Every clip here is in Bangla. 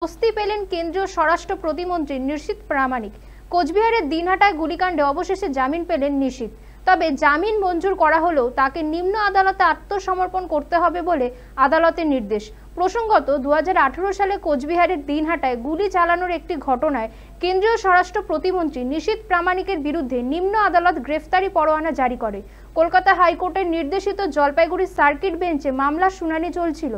স্বস্তি পেলেন কেন্দ্রীয় স্বরাষ্ট্র প্রতিমন্ত্রী নিশীথ প্রামাণিক। কোচবিহারের দিনহাটায় গুলিকাণ্ডে অবশেষে জামিন পেলেন নিশীথ। তবে জামিন মঞ্জুর করা হলেও তাকে নিম্ন আদালতে আত্মসমর্পণ করতে হবে বলে আদালতের নির্দেশ। প্রসঙ্গত 2018 সালে কোচবিহারের দিনহাটায় গুলি চালানোর একটি ঘটনায় কেন্দ্রীয় স্বরাষ্ট্র প্রতিমন্ত্রী নিশীথ প্রামাণিকের বিরুদ্ধে নিম্ন আদালত গ্রেফতারি পরোয়ানা জারি করে। কলকাতা হাইকোর্টের নির্দেশিত জলপাইগুড়ি সার্কিট বেঞ্চে মামলার শুনানি চলছিল।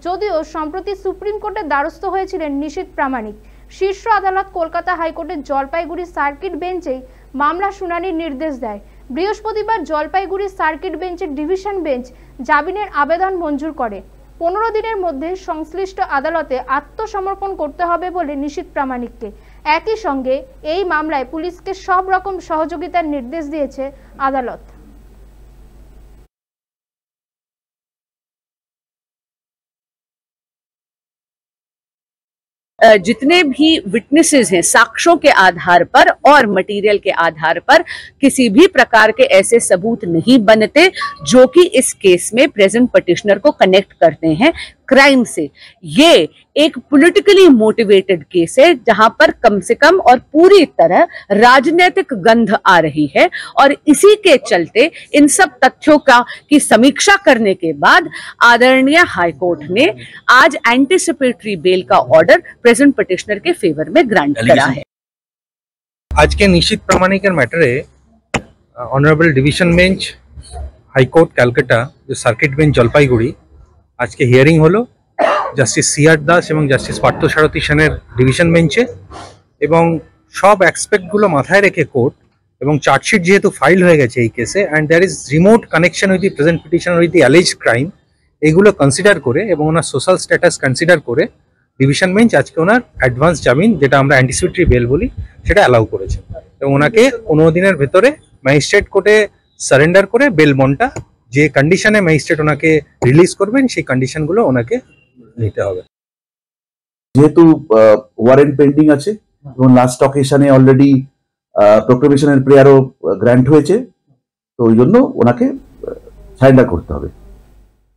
যদিও সম্প্রতি সুপ্রিম কোর্টের দ্বারস্থ হয়েছিলেন নিশীথ প্রামাণিক। শীর্ষ আদালত কলকাতা হাইকোর্টের জলপাইগুড়ি সার্কিট বেঞ্চেই মামলা শুনানির নির্দেশ দেয়। বৃহস্পতিবার জলপাইগুড়ি সার্কিট বেঞ্চের ডিভিশন বেঞ্চ জামিনের আবেদন মঞ্জুর করে। 15 দিনের মধ্যে সংশ্লিষ্ট আদালতে আত্মসমর্পণ করতে হবে বলে নিশীথ প্রামাণিককে। একই সঙ্গে এই মামলায় পুলিশকে সব রকম সহযোগিতার নির্দেশ দিয়েছে আদালত। जितने भी विटनेसेस हैं साक्ष्यों के आधार पर और मटेरियल के आधार पर किसी भी प्रकार के ऐसे सबूत नहीं बनते जो कि इस केस में प्रेजेंट पिटिशनर को कनेक्ट करते हैं क्राइम से। ये एक पॉलिटिकली मोटिवेटेड केस है जहां पर कम से कम और पूरी तरह राजनीतिक गंध आ रही है और इसी के चलते इन सब तथ्यों की समीक्षा करने के बाद आदरणीय हाईकोर्ट ने आज एंटीसिपेटरी बेल का ऑर्डर प्रेजेंट पिटिशनर के फेवर में ग्रांट करा है। आज के निशीथ प्रामाणिकर मैटरे honourable division bench high court Kolkata जो सार्किट बेंच जलपाईगुड़ी आज के हियरिंग हलो जस्टिस सीआर दास और जस्टिस पार्थसारथी सेनेर डिविशन बेंचे एवं सब एक्सपेक्टगुलो माथाय रेखे कोर्ट एवं चार्जशीट जेहेतु फाइल हो गेछे এই কেসে and there is remote connection with the present petitioner with the alleged crime एगुलो कन्सिडार करे एवं ओनार सोशल स्टैटास कन्सिडार करे डिविशन बेंच आज के ओनार एडभांस जामिन जेटा आमरा एंटीसिपेटरी बेल बोली सेटा अलाउ करेছে এবং ওনাকে 15 দিনের ভিতরে ম্যাজিস্ট্রেট কোর্টে সারেন্ডার করে বেল বন্ডটা যে কন্ডিশনে ম্যাজিস্ট্রেট ওনাকে রিলিজ করবেন সেই কন্ডিশনগুলো ওনাকে নিতে হবে। যেহেতু ওয়ারেন্ট পেন্ডিং আছে এবং লাস্ট অকেশনে অলরেডি প্রোক্লেমেশনের প্রেয়ারও গ্র্যান্ট হয়েছে, তো ওই জন্য ওনাকে সারেন্ডার করতে হবে।